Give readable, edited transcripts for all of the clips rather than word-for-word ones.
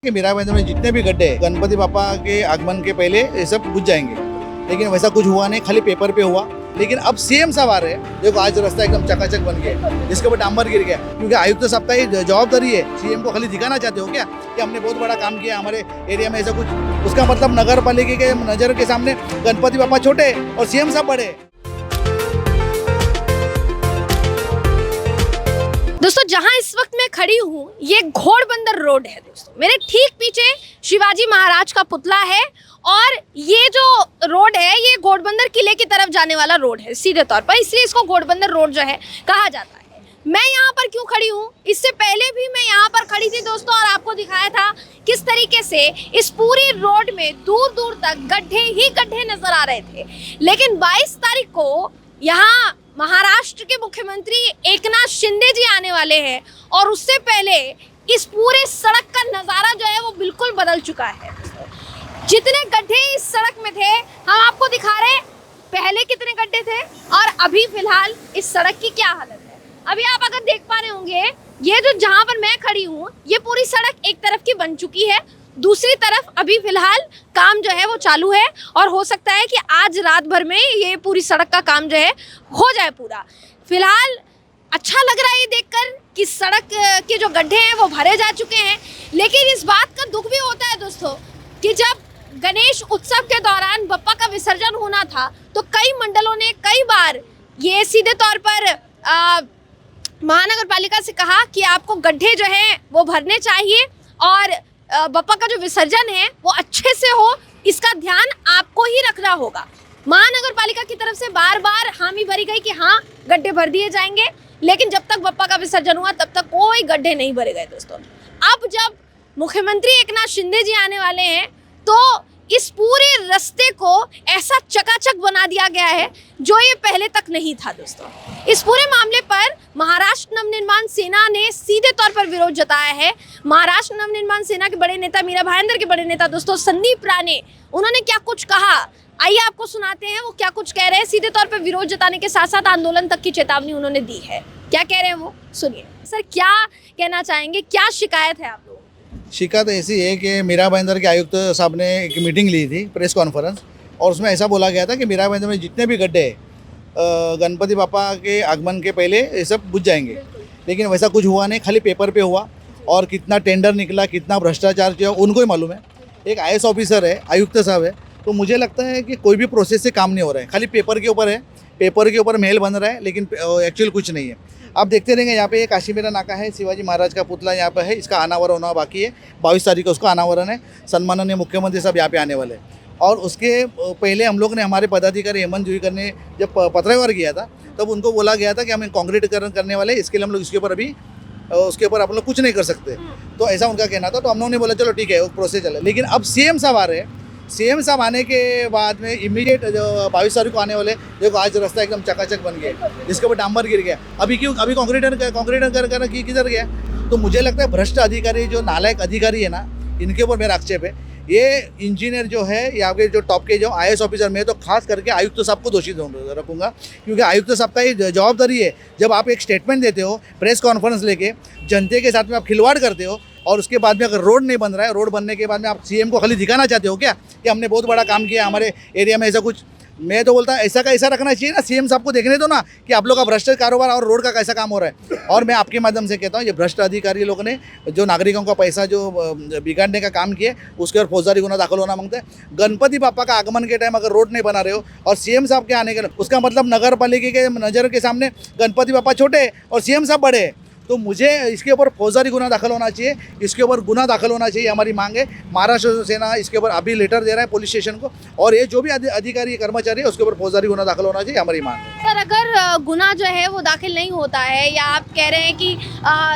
कि मीरा भाईंदर में जितने भी गड्ढे गणपति पापा के आगमन के पहले ये सब बुझ जाएंगे, लेकिन वैसा कुछ हुआ नहीं, खाली पेपर पे हुआ। लेकिन अब सीएम साहब आ रहे हैं, देखो आज रास्ता एकदम चकाचक बन गया, जिसके ऊपर डांबर गिर गया, क्योंकि आयुक्त साहब का ही जवाबदारी है। सीएम को खाली दिखाना चाहते हो क्या कि हमने बहुत बड़ा काम किया हमारे एरिया में, ऐसा कुछ? उसका मतलब नगर पालिका के नजर के सामने गणपति पापा छोटे और सीएम साहब बड़े। दोस्तों जहां इस वक्त मैं खड़ी हूँ ये घोड़बंदर रोड है। दोस्तों मेरे ठीक पीछे शिवाजी महाराज का पुतला है और ये जो रोड है ये घोड़बंदर किले की तरफ जाने वाला रोड है सीधे तौर पर, इसलिए इसको घोड़बंदर रोड जो है कहा जाता है। मैं यहाँ पर क्यों खड़ी हूँ, इससे पहले भी मैं यहाँ पर खड़ी थी दोस्तों और आपको दिखाया था किस तरीके से इस पूरी रोड में दूर दूर तक गड्ढे ही गड्ढे नजर आ रहे थे। लेकिन 22 तारीख को यहाँ महाराष्ट्र के मुख्यमंत्री एकनाथ शिंदे जी आने वाले हैं और उससे पहले इस पूरे सड़क का नज़ारा जो है वो बिल्कुल बदल चुका है। जितने गड्ढे इस सड़क में थे हम आपको दिखा रहे हैं, पहले कितने गड्ढे थे और अभी फिलहाल इस सड़क की क्या हालत है। अभी आप अगर देख पा रहे होंगे ये जो जहाँ पर मैं खड़ी हूँ ये पूरी सड़क एक तरफ की बन चुकी है, दूसरी तरफ अभी फिलहाल काम जो है वो चालू है और हो सकता है कि आज रात भर में ये पूरी सड़क का काम जो है हो जाए पूरा। फिलहाल अच्छा लग रहा है ये देखकर कि सड़क के जो गड्ढे हैं वो भरे जा चुके हैं, लेकिन इस बात का दुख भी होता है दोस्तों कि जब गणेश उत्सव के दौरान बप्पा का विसर्जन होना था तो कई मंडलों ने कई बार ये सीधे तौर पर महानगर पालिका से कहा कि आपको गड्ढे जो हैं वो भरने चाहिए और बप्पा का जो विसर्जन है वो अच्छे से हो, इसका ध्यान आपको ही रखना होगा। महानगर पालिका की तरफ से बार बार हामी भरी गई कि हाँ गड्ढे भर दिए जाएंगे, लेकिन जब तक बप्पा का विसर्जन हुआ तब तक कोई गड्ढे नहीं भरे गए दोस्तों। अब जब मुख्यमंत्री एकनाथ शिंदे जी आने वाले हैं तो इस पूरे रास्ते को ऐसा चकाचक बना दिया गया है जो ये पहले तक नहीं था दोस्तों। इस पूरे मामले पर महाराष्ट्र नवनिर्माण सेना ने सीधे तौर पर विरोध जताया है। महाराष्ट्र नवनिर्माण सेना के बड़े नेता मीरा भाईंदर के बड़े नेता दोस्तों संदीप राणे, उन्होंने क्या कुछ कहा आइए आपको सुनाते हैं वो क्या कुछ कह रहे हैं। सीधे तौर पर विरोध जताने के साथ साथ आंदोलन तक की चेतावनी उन्होंने दी है। क्या कह रहे हैं वो सुनिए। सर क्या कहना चाहेंगे, क्या शिकायत है आप लोगों? शिकायत ऐसी है कि मीरा भाईंदर के आयुक्त साहब ने एक मीटिंग ली थी, प्रेस कॉन्फ्रेंस, और उसमें ऐसा बोला गया था कि मीरा भाईंदर में जितने भी गड्ढे गणपति पापा के आगमन के पहले ये सब बुझ जाएंगे, लेकिन वैसा कुछ हुआ नहीं, खाली पेपर पे हुआ। और कितना टेंडर निकला, कितना भ्रष्टाचार किया उनको ही मालूम है। एक IAS ऑफिसर है, आयुक्त साहब है, तो मुझे लगता है कि कोई भी प्रोसेस से काम नहीं हो रहा है, खाली पेपर के ऊपर है, पेपर के ऊपर महल बन रहा है, लेकिन एक्चुअल कुछ नहीं है। आप देखते रहेंगे यहाँ पे एक काशीमीरा नाका है, शिवाजी महाराज का पुतला यहाँ पे है, इसका अनावरण होना बाकी है। 22 तारीख को उसका अनावरण है। सम्माननीय मुख्यमंत्री साहब यहाँ पे आने वाले हैं और उसके पहले हम लोग ने हमारे पदाधिकारी हेमंत जुईकर ने जब पत्रव्यवहार किया था तब उनको बोला गया था कि हम कांक्रीटीकरण करने वाले, इसके लिए हम लोग इसके ऊपर अभी उसके ऊपर आप लोग कुछ नहीं कर सकते, तो ऐसा उनका कहना था। तो हम लोगों ने बोला चलो ठीक है वो प्रोसेस चले। लेकिन अब सीएम साहब आ रहे हैं, सीएम साहब आने के बाद में इमीडिएट जो 22 तारीख को आने वाले, देखो आज रास्ता एकदम चकाचक बन गया, जिसके ऊपर डांबर गिर गया। अभी कांक्रीटीकरण कर किधर गया? तो मुझे लगता है भ्रष्ट अधिकारी, जो नालायक अधिकारी है ना, इनके ऊपर मेरा आक्षेप है। ये इंजीनियर जो है यहाँ के जो टॉप के जो IAS ऑफिसर में, तो खास करके आयुक्त साहब को दोषी रखूँगा, क्योंकि आयुक्त साहब का ही जवाबदारी है। जब आप एक स्टेटमेंट देते हो प्रेस कॉन्फ्रेंस लेके, जनते के साथ में आप खिलवाड़ करते हो और उसके बाद में अगर रोड नहीं बन रहा है, रोड बनने के बाद में आप सीएम को खाली दिखाना चाहते हो क्या कि हमने बहुत बड़ा काम किया हमारे एरिया में, ऐसा कुछ? मैं तो बोलता ऐसा का ऐसा रखना चाहिए ना, सीएम साहब को देखने दो ना कि आप लोग का भ्रष्ट कारोबार और रोड का कैसा काम हो रहा है। और मैं आपके माध्यम से कहता हूँ ये भ्रष्ट अधिकारी लोग ने जो नागरिकों का पैसा जो बिगाड़ने का काम किया उसके ऊपर फौजदारी गुना दाखिल होना मांगते हैं। गणपति पापा का आगमन के टाइम अगर रोड नहीं बना रहे हो और सीएम साहब के आने के, उसका मतलब नगर पालिका के नज़र के सामने गणपति पापा छोटे और सीएम साहब बड़े, तो मुझे इसके ऊपर फौजदारी गुना दाखिल होना चाहिए, इसके ऊपर गुना दाखिल होना चाहिए। हमारी मांग है। महाराष्ट्र सेना इसके ऊपर अभी लेटर दे रहा है पुलिस स्टेशन को, और ये जो भी अधिकारी कर्मचारी है उसके ऊपर फौजदारी गुना दाखिल होना चाहिए, हमारी मांग है। सर अगर गुना जो है वो दाखिल नहीं होता है या आप कह रहे हैं कि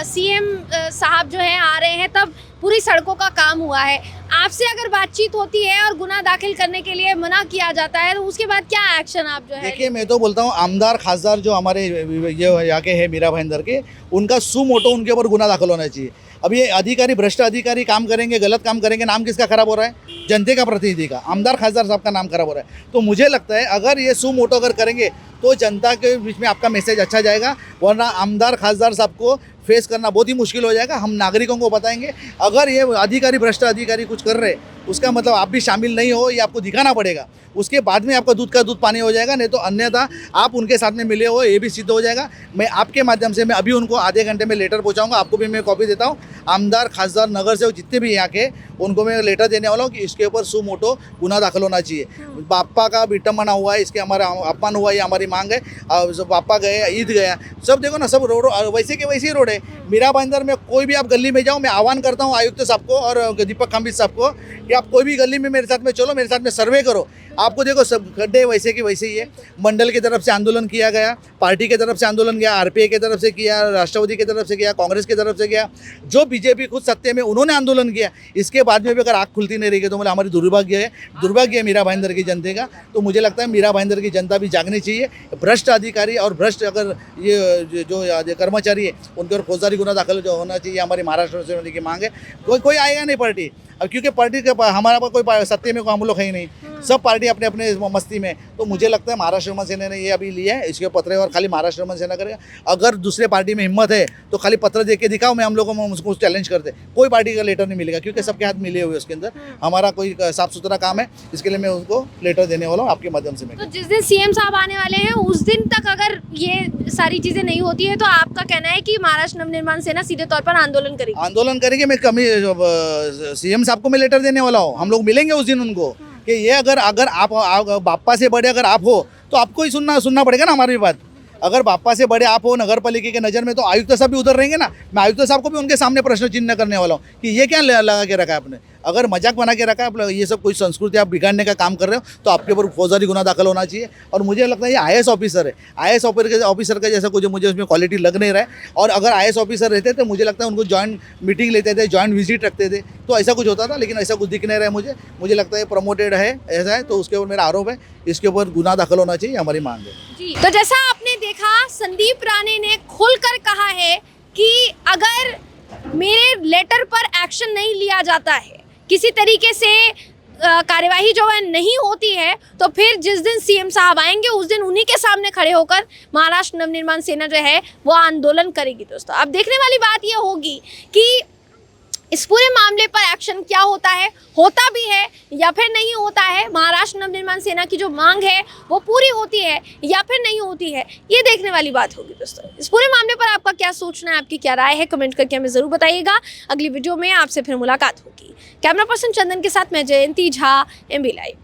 सीएम साहब जो है आ रहे हैं तब पूरी सड़कों का काम हुआ है, आपसे अगर बातचीत होती है और गुना दाखिल करने के लिए मना किया जाता है तो उसके बाद क्या एक्शन आप जो है? देखिए मैं तो बोलता हूँ आमदार खासदार जो हमारे ये यहाँ के हैं मीरा भाईंदर के, उनका सुमोटो उनके ऊपर गुना दाखिल होना चाहिए। अब ये अधिकारी भ्रष्ट अधिकारी काम करेंगे, गलत काम करेंगे, नाम किसका खराब हो रहा है? जनते का प्रतिनिधि का, आमदार खासदार साहब का नाम खराब हो रहा है। तो मुझे लगता है अगर ये सुमोटो अगर करेंगे तो जनता के बीच में आपका मैसेज अच्छा जाएगा, वरना आमदार खासदार साहब को फेस करना बहुत ही मुश्किल हो जाएगा। हम नागरिकों को बताएंगे, अगर ये अधिकारी भ्रष्ट अधिकारी कुछ कर रहे उसका मतलब आप भी शामिल नहीं हो, ये आपको दिखाना पड़ेगा। उसके बाद में आपका दूध का दूध पानी हो जाएगा, नहीं तो अन्यथा आप उनके साथ में मिले हो ये भी सिद्ध हो जाएगा। मैं आपके माध्यम से मैं अभी उनको आधे घंटे में लेटर पहुंचाऊंगा, आपको भी मैं कॉपी देता हूं। आमदार, खासदार, नगर सेवक जितने भी यहाँ के, उनको मैं लेटर देने वाला हूँ कि इसके ऊपर सुमोटो गुना दाखिल होना चाहिए। बापा का विटम्बना हुआ है, इसके हमारा अपमान हुआ, ये हमारी मांग है। बापा गए, ईद गया, सब देखो ना, सब रोड वैसे के वैसे ही रोड है। मीरा भाईंदर में कोई भी आप गली में जाओ, मैं आह्वान करता हूँ आयुक्त साहब को और दीपक खाम्बित साहब को कि आप कोई भी गली में मेरे साथ में चलो, मेरे साथ में सर्वे करो। आपको देखो सब गड्ढे वैसे के वैसे ही है। मंडल की तरफ से आंदोलन किया गया, पार्टी की तरफ से आंदोलन किया, आरपीआई की तरफ से किया, राष्ट्रवादी की तरफ से किया, कांग्रेस की तरफ से किया, जो बीजेपी खुद सत्ते में उन्होंने आंदोलन किया। इसके बाद में भी अगर आँख खुलती नहीं रहेगी तो मतलब हमारी दुर्भाग्य है मीरा भाईंदर की जनता का। तो मुझे लगता है मीरा भाईंदर की जनता भी जागनी चाहिए। भ्रष्ट अधिकारी और भ्रष्ट अगर ये जो कर्मचारी है उनके ऊपर फौजदारी गुना दाखिल जो होना चाहिए, हमारी महाराष्ट्र से की मांग है। कोई आएगा नहीं पार्टी, अब क्योंकि पार्टी के हमारा कोई सत्य में हम लोग है ही नहीं, सब पार्टी अपने अपने मस्ती में। तो मुझे लगता है महाराष्ट्र मन सेना ने ये अभी लिया है, इसके पत्र और खाली महाराष्ट्र मन सेना करेगा। अगर दूसरे पार्टी में हिम्मत है तो खाली पत्र दे के दिखाओ, मैं हम लोगों को उसको चैलेंज करते। कोई पार्टी का लेटर नहीं मिलेगा क्योंकि सबके हाथ मिले हुए उसके अंदर। हमारा कोई साफ सुथरा काम है, इसके लिए मैं उनको लेटर देने वाला हूँ आपके माध्यम से। तो जिस दिन सीएम साहब आने वाले हैं उस दिन तक अगर ये सारी चीजें नहीं होती है तो आपका कहना है कि महाराष्ट्र नवनिर्माण सेना सीधे तौर पर आंदोलन करेगी? मैं कमी सीएम साहब को मैं लेटर देने वाला हूँ। हम लोग मिलेंगे उस दिन उनको कि ये अगर आप बापा से बड़े अगर आप हो तो आपको ही सुनना पड़ेगा ना हमारी बात। अगर बापा से बड़े आप हो नगर पालिका के नज़र में तो आयुक्त साहब भी उधर रहेंगे ना। मैं आयुक्त साहब को भी उनके सामने प्रश्न चिन्ह करने वाला हूँ कि ये क्या लगा के रखा है आपने। अगर मजाक बना के रखा है आप, ये सब कोई संस्कृति आप बिगाड़ने का काम कर रहे हो तो आपके ऊपर फौजदारी गुना दाखिल होना चाहिए। और मुझे लगता है ये आईएएस ऑफिसर है, आईएएस ऑफिसर का जैसा कुछ मुझे उसमें क्वालिटी लग नहीं रहा है। और अगर आईएएस ऑफिसर रहते तो मुझे लगता है उनको जॉइंट मीटिंग लेते थे, जॉइंट विजिट रखते थे, तो ऐसा कुछ होता था। लेकिन ऐसा कुछ दिख नहीं रहा है मुझे लगता है प्रमोटेड है, ऐसा है। तो उसके ऊपर मेरा आरोप है, इसके ऊपर गुना दाखिल होना चाहिए, हमारी मांग है जी। तो जैसा आपने देखा, संदीप राणे ने खुलकर कहा है कि अगर मेरे लेटर पर एक्शन नहीं लिया जाता है, किसी तरीके से कार्यवाही जो है नहीं होती है, तो फिर जिस दिन सीएम साहब आएंगे उस दिन उन्हीं के सामने खड़े होकर महाराष्ट्र नवनिर्माण सेना जो है वो आंदोलन करेगी। दोस्तों, अब देखने वाली बात ये होगी कि इस पूरे मामले पर एक्शन क्या होता भी है या फिर नहीं होता है। महाराष्ट्र नवनिर्माण सेना की जो मांग है वो पूरी होती है या फिर नहीं होती है, ये देखने वाली बात होगी। दोस्तों, इस पूरे मामले पर आपका क्या सोचना है, आपकी क्या राय है, कमेंट करके हमें ज़रूर बताइएगा। अगली वीडियो में आपसे फिर मुलाकात होगी। कैमरा पर्सन चंदन के साथ मैं जयंती झा, MB लाइव।